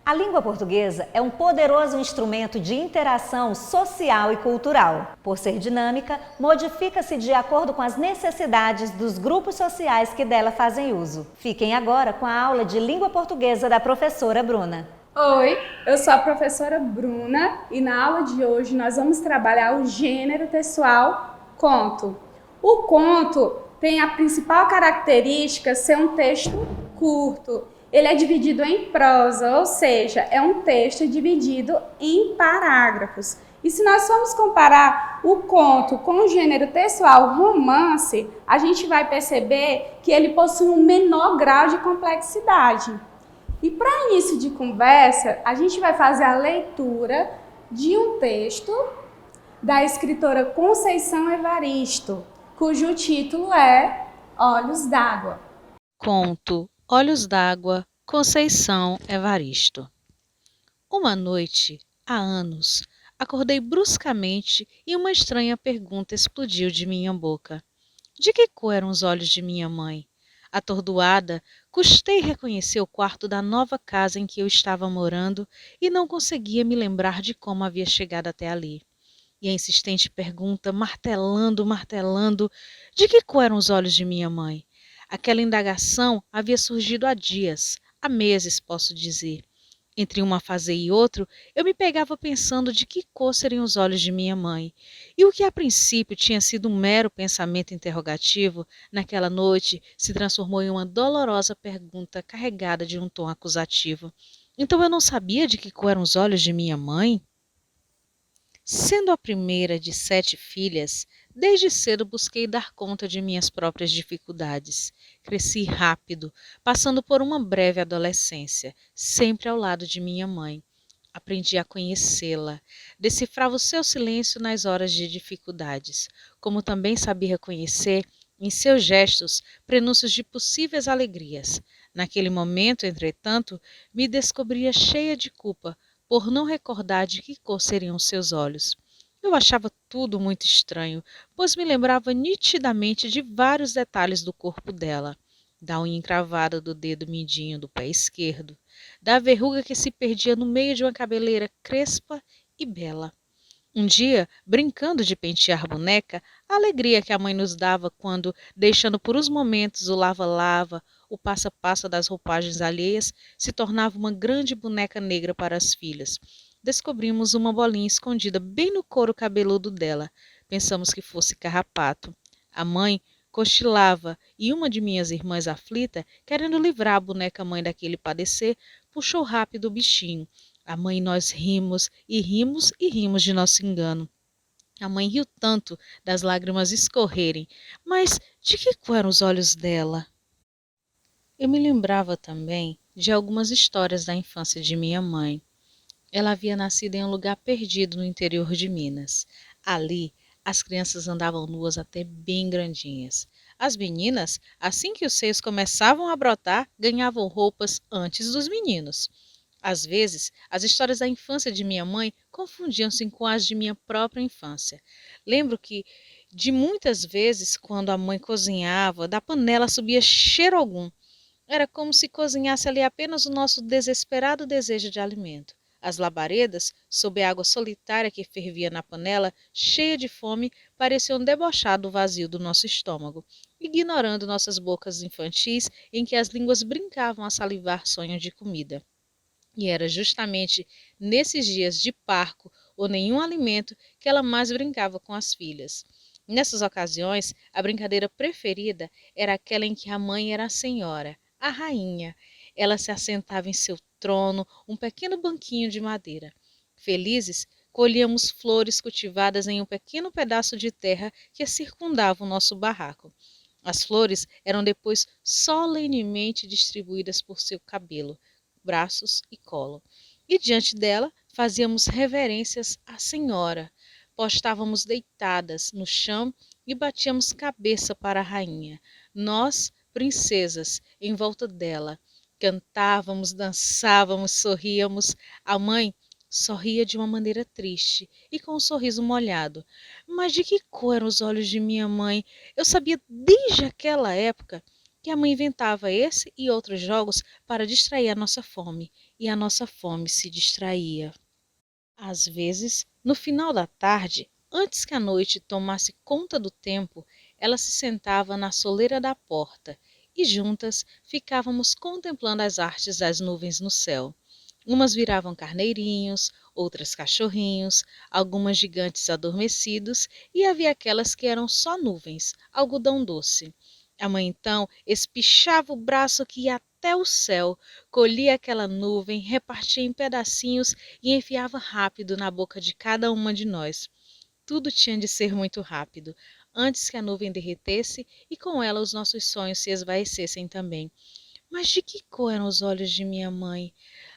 A língua portuguesa é um poderoso instrumento de interação social e cultural. Por ser dinâmica, modifica-se de acordo com as necessidades dos grupos sociais que dela fazem uso. Fiquem agora com a aula de língua portuguesa da professora Bruna. Oi, eu sou a professora Bruna e na aula de hoje nós vamos trabalhar o gênero textual conto. O conto tem a principal característica ser um texto curto. Ele é dividido em prosa, ou seja, é um texto dividido em parágrafos. E se nós formos comparar o conto com o gênero textual romance, a gente vai perceber que ele possui um menor grau de complexidade. E para início de conversa, a gente vai fazer a leitura de um texto da escritora Conceição Evaristo, cujo título é Olhos d'Água. Conto Olhos d'Água, Conceição Evaristo. Uma noite, há anos, acordei bruscamente e uma estranha pergunta explodiu de minha boca. De que cor eram os olhos de minha mãe? Atordoada, custei reconhecer o quarto da nova casa em que eu estava morando e não conseguia me lembrar de como havia chegado até ali. E a insistente pergunta, martelando, de que cor eram os olhos de minha mãe? Aquela indagação havia surgido há dias, há meses, posso dizer. Entre uma fase e outra, eu me pegava pensando de que cor seriam os olhos de minha mãe. E o que a princípio tinha sido um mero pensamento interrogativo, naquela noite se transformou em uma dolorosa pergunta carregada de um tom acusativo. Então eu não sabia de que cor eram os olhos de minha mãe? Sendo a primeira de 7 filhas, desde cedo busquei dar conta de minhas próprias dificuldades. Cresci rápido, passando por uma breve adolescência, sempre ao lado de minha mãe. Aprendi a conhecê-la, decifrava o seu silêncio nas horas de dificuldades, como também sabia reconhecer em seus gestos prenúncios de possíveis alegrias. Naquele momento, entretanto, me descobria cheia de culpa, por não recordar de que cor seriam seus olhos. Eu achava tudo muito estranho, pois me lembrava nitidamente de vários detalhes do corpo dela, da unha encravada do dedo mindinho do pé esquerdo, da verruga que se perdia no meio de uma cabeleira crespa e bela. Um dia, brincando de pentear a boneca, a alegria que a mãe nos dava quando, deixando por uns momentos o lava-lava, o passa-passa das roupagens alheias, se tornava uma grande boneca negra para as filhas. Descobrimos uma bolinha escondida bem no couro cabeludo dela. Pensamos que fosse carrapato. A mãe cochilava e uma de minhas irmãs aflita, querendo livrar a boneca mãe daquele padecer, puxou rápido o bichinho. A mãe e nós rimos de nosso engano. A mãe riu tanto das lágrimas escorrerem, mas de que cor eram os olhos dela? Eu me lembrava também de algumas histórias da infância de minha mãe. Ela havia nascido em um lugar perdido no interior de Minas. Ali, as crianças andavam nuas até bem grandinhas. As meninas, assim que os seios começavam a brotar, ganhavam roupas antes dos meninos. Às vezes, as histórias da infância de minha mãe confundiam-se com as de minha própria infância. Lembro que, de muitas vezes, quando a mãe cozinhava, da panela subia cheiro algum. Era como se cozinhasse ali apenas o nosso desesperado desejo de alimento. As labaredas, sob a água solitária que fervia na panela, cheia de fome, pareciam debochar do vazio do nosso estômago, ignorando nossas bocas infantis em que as línguas brincavam a salivar sonhos de comida. E era justamente nesses dias de parco ou nenhum alimento que ela mais brincava com as filhas. Nessas ocasiões, a brincadeira preferida era aquela em que a mãe era a senhora, a rainha. Ela se assentava em seu trono, um pequeno banquinho de madeira. Felizes, colhíamos flores cultivadas em um pequeno pedaço de terra que circundava o nosso barraco. As flores eram depois solenemente distribuídas por seu cabelo, braços e colo. E diante dela fazíamos reverências à senhora. Postávamos deitadas no chão e batíamos cabeça para a rainha. Nós, princesas, em volta dela. Cantávamos, dançávamos, sorríamos. A mãe sorria de uma maneira triste e com um sorriso molhado. Mas de que cor eram os olhos de minha mãe? Eu sabia desde aquela época que a mãe inventava esse e outros jogos para distrair a nossa fome. e a nossa fome se distraía. Às vezes, no final da tarde, antes que a noite tomasse conta do tempo, ela se sentava na soleira da porta e juntas ficávamos contemplando as artes das nuvens no céu. Umas viravam carneirinhos, outras cachorrinhos, algumas gigantes adormecidos e havia aquelas que eram só nuvens, algodão doce. A mãe então espichava o braço que ia até o céu, colhia aquela nuvem, repartia em pedacinhos e enfiava rápido na boca de cada uma de nós. Tudo tinha de ser muito rápido, antes que a nuvem derretesse e com ela os nossos sonhos se esvaecessem também. Mas de que cor eram os olhos de minha mãe?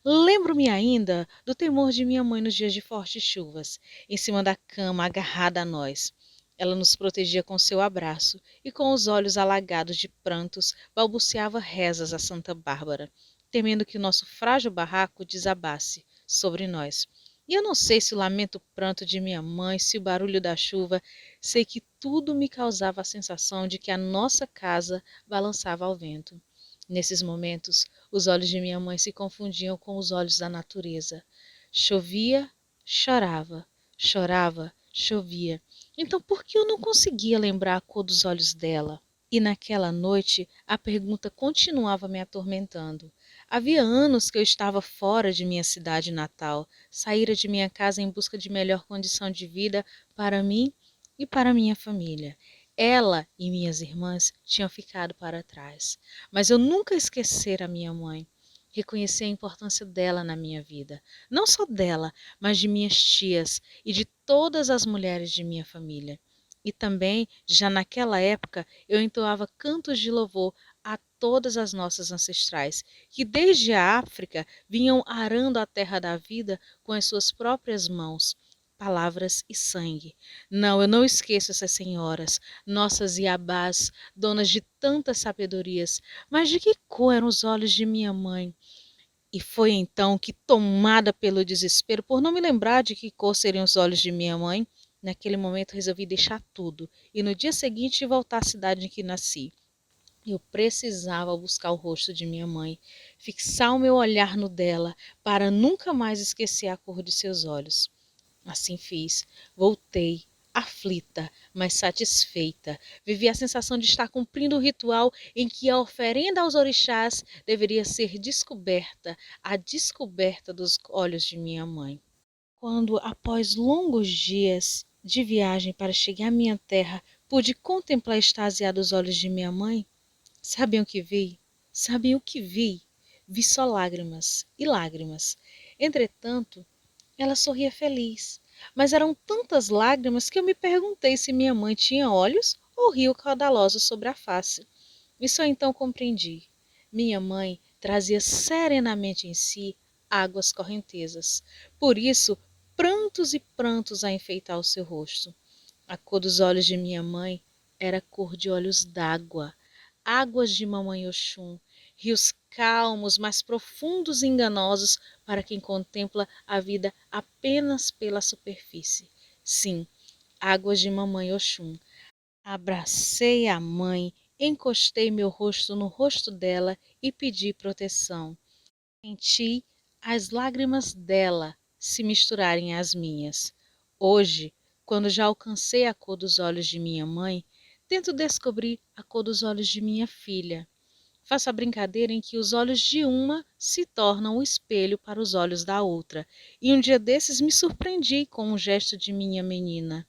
Lembro-me ainda do temor de minha mãe nos dias de fortes chuvas, em cima da cama, agarrada a nós. Ela nos protegia com seu abraço e com os olhos alagados de prantos balbuciava rezas a Santa Bárbara, temendo que o nosso frágil barraco desabasse sobre nós. E eu não sei se o lamento o pranto de minha mãe, se o barulho da chuva, sei que tudo me causava a sensação de que a nossa casa balançava ao vento. Nesses momentos, os olhos de minha mãe se confundiam com os olhos da natureza. Chovia, chorava, chorava, chovia. Então por que eu não conseguia lembrar a cor dos olhos dela? E naquela noite a pergunta continuava me atormentando. Havia anos que eu estava fora de minha cidade natal, saíra de minha casa em busca de melhor condição de vida para mim e para minha família. Ela e minhas irmãs tinham ficado para trás, mas eu nunca esquecera a minha mãe. Reconheci a importância dela na minha vida, não só dela, mas de minhas tias e de todas as mulheres de minha família. E também, já naquela época, eu entoava cantos de louvor a todas as nossas ancestrais, que desde a África vinham arando a terra da vida com as suas próprias mãos, palavras e sangue. Não, eu não esqueço essas senhoras, nossas iabás, donas de tantas sabedorias, mas de que cor eram os olhos de minha mãe? E foi então que, tomada pelo desespero, por não me lembrar de que cor seriam os olhos de minha mãe, naquele momento resolvi deixar tudo e no dia seguinte voltar à cidade em que nasci. Eu precisava buscar o rosto de minha mãe, fixar o meu olhar no dela, para nunca mais esquecer a cor de seus olhos. Assim fiz. Voltei, aflita, mas satisfeita. Vivi a sensação de estar cumprindo o ritual em que a oferenda aos orixás deveria ser descoberta, a descoberta dos olhos de minha mãe. Quando, após longos dias de viagem para chegar à minha terra, pude contemplar extasiado os olhos de minha mãe, sabiam o que vi? Sabem o que vi? Vi só lágrimas e lágrimas. Entretanto, ela sorria feliz, mas eram tantas lágrimas que eu me perguntei se minha mãe tinha olhos ou rio caudaloso sobre a face. E só então compreendi. Minha mãe trazia serenamente em si águas correntezas. Por isso, prantos e prantos a enfeitar o seu rosto. A cor dos olhos de minha mãe era cor de olhos d'água, águas de mamãe Oxum, rios calmos, mas profundos e enganosos para quem contempla a vida apenas pela superfície. Sim, águas de mamãe Oxum. Abracei a mãe, encostei meu rosto no rosto dela e pedi proteção. Senti as lágrimas dela se misturarem às minhas. Hoje, quando já alcancei a cor dos olhos de minha mãe, tento descobrir a cor dos olhos de minha filha. Faço a brincadeira em que os olhos de uma se tornam o espelho para os olhos da outra. E um dia desses me surpreendi com um gesto de minha menina.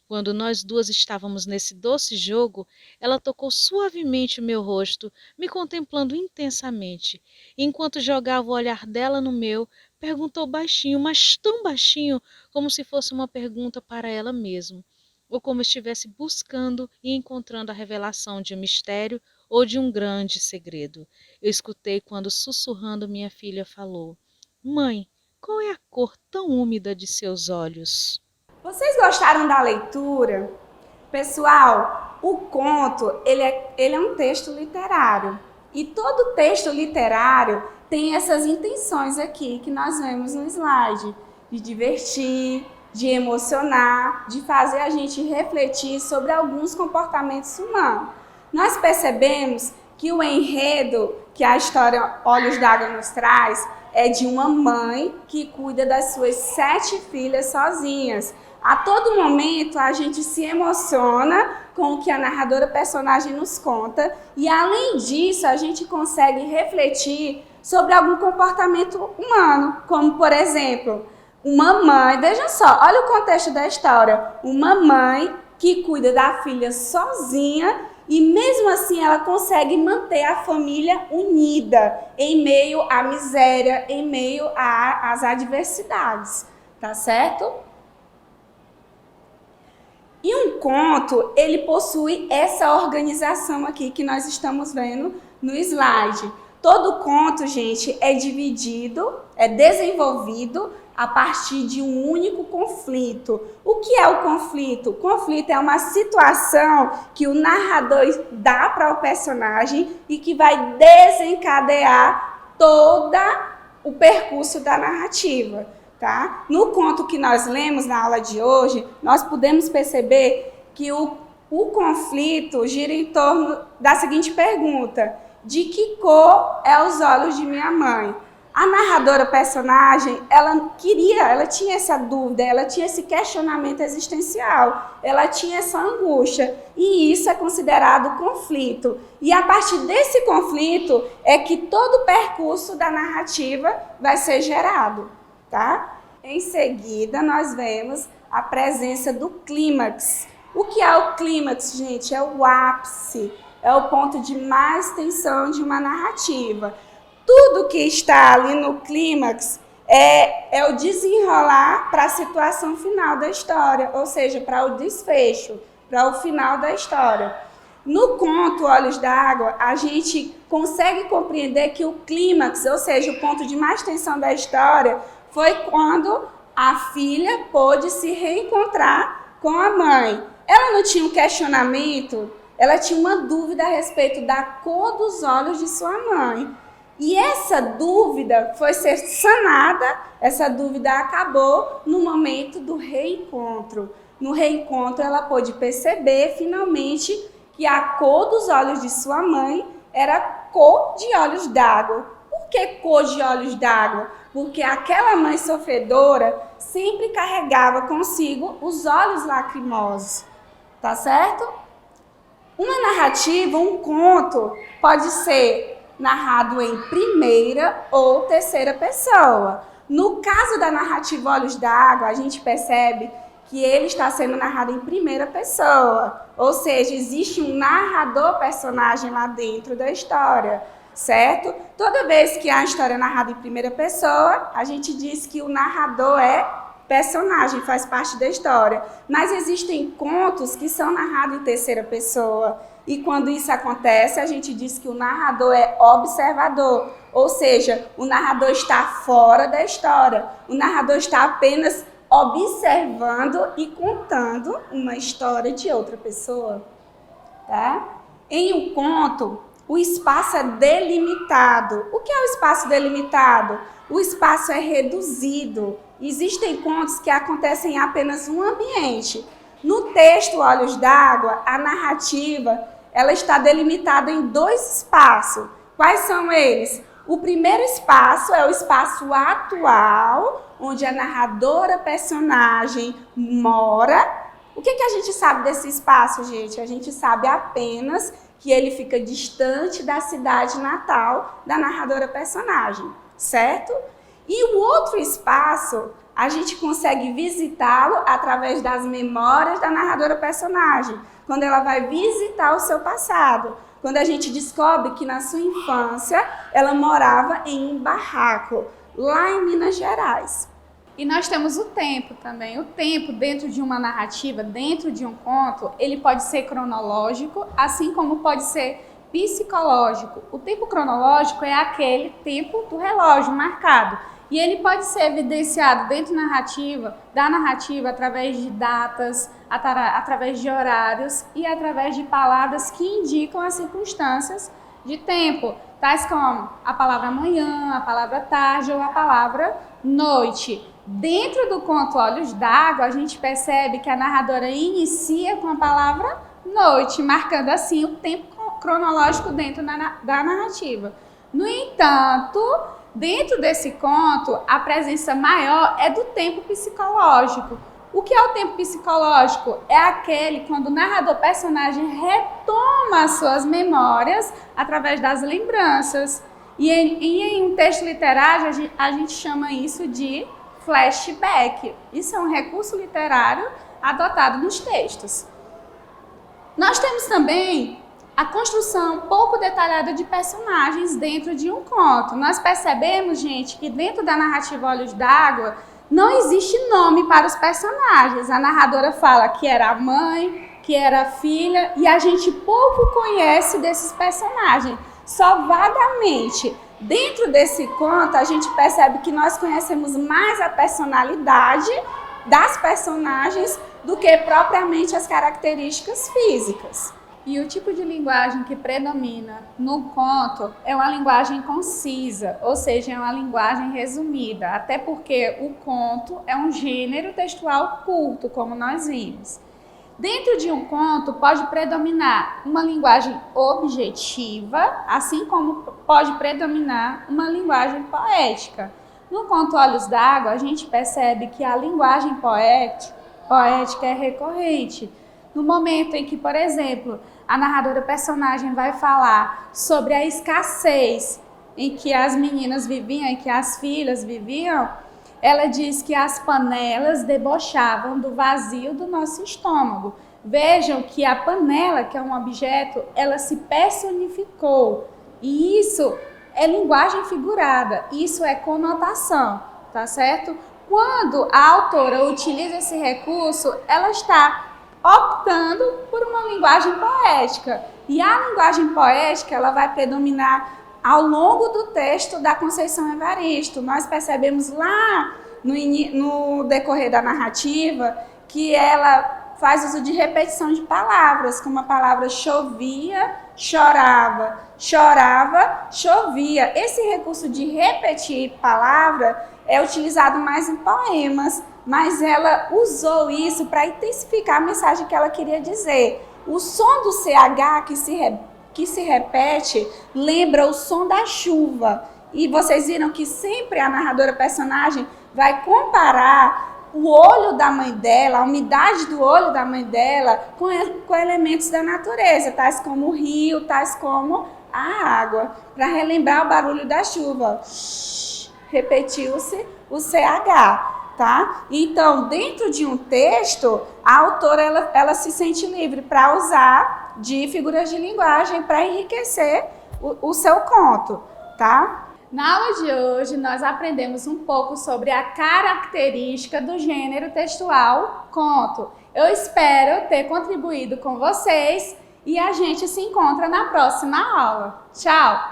Quando nós duas estávamos nesse doce jogo, ela tocou suavemente o meu rosto, me contemplando intensamente. E enquanto jogava o olhar dela no meu, perguntou baixinho, mas tão baixinho, como se fosse uma pergunta para ela mesma, ou como estivesse buscando e encontrando a revelação de um mistério ou de um grande segredo. Eu escutei quando, sussurrando, minha filha falou: Mãe, qual é a cor tão úmida de seus olhos? Vocês gostaram da leitura? Pessoal, o conto ele é um texto literário. E todo texto literário tem essas intenções aqui que nós vemos no slide. De divertir, de emocionar, de fazer a gente refletir sobre alguns comportamentos humanos. Nós percebemos que o enredo que a história Olhos d'Água nos traz é de uma mãe que cuida das suas 7 filhas sozinhas. A todo momento a gente se emociona com o que a narradora personagem nos conta e, além disso, a gente consegue refletir sobre algum comportamento humano, como, por exemplo, uma mãe, veja só, olha o contexto da história, uma mãe que cuida da filha sozinha e mesmo assim ela consegue manter a família unida em meio à miséria, em meio às adversidades, tá certo? E um conto, ele possui essa organização aqui que nós estamos vendo no slide. Todo conto, gente, é dividido, é desenvolvido a partir de um único conflito. O que é o conflito? O conflito é uma situação que o narrador dá para o personagem e que vai desencadear todo o percurso da narrativa. Tá? No conto que nós lemos na aula de hoje, nós podemos perceber que o conflito gira em torno da seguinte pergunta: de que cor é os olhos de minha mãe? A narradora personagem, ela tinha essa dúvida, ela tinha esse questionamento existencial, ela tinha essa angústia, e isso é considerado conflito. E a partir desse conflito é que todo o percurso da narrativa vai ser gerado. Tá? Em seguida, nós vemos a presença do clímax. O que é o clímax, gente? É o ápice, é o ponto de mais tensão de uma narrativa. Tudo que está ali no clímax é o desenrolar para a situação final da história, ou seja, para o desfecho, para o final da história. No conto Olhos d'Água, a gente consegue compreender que o clímax, ou seja, o ponto de mais tensão da história, foi quando a filha pôde se reencontrar com a mãe. Ela não tinha um questionamento, ela tinha uma dúvida a respeito da cor dos olhos de sua mãe. E essa dúvida foi ser sanada, essa dúvida acabou no momento do reencontro. No reencontro, ela pôde perceber, finalmente, que a cor dos olhos de sua mãe era cor de olhos d'água. Por que cor de olhos d'água? Porque aquela mãe sofredora sempre carregava consigo os olhos lacrimosos, tá certo? Uma narrativa, um conto, pode ser narrado em primeira ou terceira pessoa. No caso da narrativa Olhos d'Água, a gente percebe que ele está sendo narrado em primeira pessoa, ou seja, existe um narrador personagem lá dentro da história. Certo? Toda vez que a história é narrada em primeira pessoa, a gente diz que o narrador é personagem, faz parte da história. Mas existem contos que são narrados em terceira pessoa. E quando isso acontece, a gente diz que o narrador é observador. Ou seja, o narrador está fora da história. O narrador está apenas observando e contando uma história de outra pessoa. Tá? Em um conto, o espaço é delimitado. O que é o espaço delimitado? O espaço é reduzido. Existem contos que acontecem em apenas um ambiente. No texto Olhos d'Água, a narrativa ela está delimitada em 2 espaços. Quais são eles? O primeiro espaço é o espaço atual, onde a narradora personagem mora. O que a gente sabe desse espaço, gente? A gente sabe apenas que ele fica distante da cidade natal da narradora personagem, certo? E o outro espaço, a gente consegue visitá-lo através das memórias da narradora personagem, quando ela vai visitar o seu passado, quando a gente descobre que na sua infância ela morava em um barraco, lá em Minas Gerais. E nós temos o tempo também. O tempo dentro de uma narrativa, dentro de um conto, ele pode ser cronológico, assim como pode ser psicológico. O tempo cronológico é aquele tempo do relógio marcado. E ele pode ser evidenciado dentro da narrativa através de datas, através de horários e através de palavras que indicam as circunstâncias de tempo, tais como a palavra manhã, a palavra tarde ou a palavra noite. Dentro do conto Olhos d'Água, a gente percebe que a narradora inicia com a palavra noite, marcando assim o tempo cronológico dentro da narrativa. No entanto, Dentro desse conto, a presença maior é do tempo psicológico. O que é o tempo psicológico? É aquele quando o narrador-personagem retoma as suas memórias através das lembranças. E em um texto literário, a gente chama isso de flashback. Isso é um recurso literário adotado nos textos. Nós temos também a construção pouco detalhada de personagens dentro de um conto. Nós percebemos, gente, que dentro da narrativa Olhos d'Água não existe nome para os personagens. A narradora fala que era a mãe, que era a filha, e a gente pouco conhece desses personagens, só vagamente. Dentro desse conto, a gente percebe que nós conhecemos mais a personalidade das personagens do que propriamente as características físicas. E o tipo de linguagem que predomina no conto é uma linguagem concisa, ou seja, é uma linguagem resumida, até porque o conto é um gênero textual curto, como nós vimos. Dentro de um conto pode predominar uma linguagem objetiva, assim como pode predominar uma linguagem poética. No conto Olhos d'Água, a gente percebe que a linguagem poética é recorrente. No momento em que, por exemplo, a narradora personagem vai falar sobre a escassez em que as meninas viviam, em que as filhas viviam, ela diz que as panelas debochavam do vazio do nosso estômago. Vejam que a panela, que é um objeto, ela se personificou. E isso é linguagem figurada, isso é conotação, tá certo? Quando a autora utiliza esse recurso, ela está optando por uma linguagem poética. E a linguagem poética, ela vai predominar ao longo do texto da Conceição Evaristo. Nós percebemos lá no decorrer da narrativa que ela faz uso de repetição de palavras, como a palavra chovia, chorava, chorava, chovia. Esse recurso de repetir palavra é utilizado mais em poemas, mas ela usou isso para intensificar a mensagem que ela queria dizer. O som do CH que se repete lembra o som da chuva. E vocês viram que sempre a narradora personagem vai comparar o olho da mãe dela, a umidade do olho da mãe dela com elementos da natureza, tais como o rio, tais como a água, para relembrar o barulho da chuva. Repetiu-se o CH. Tá? Então, dentro de um texto, a autora ela se sente livre para usar de figuras de linguagem para enriquecer o seu conto, tá? Na aula de hoje, nós aprendemos um pouco sobre a característica do gênero textual conto. Eu espero ter contribuído com vocês e a gente se encontra na próxima aula. Tchau!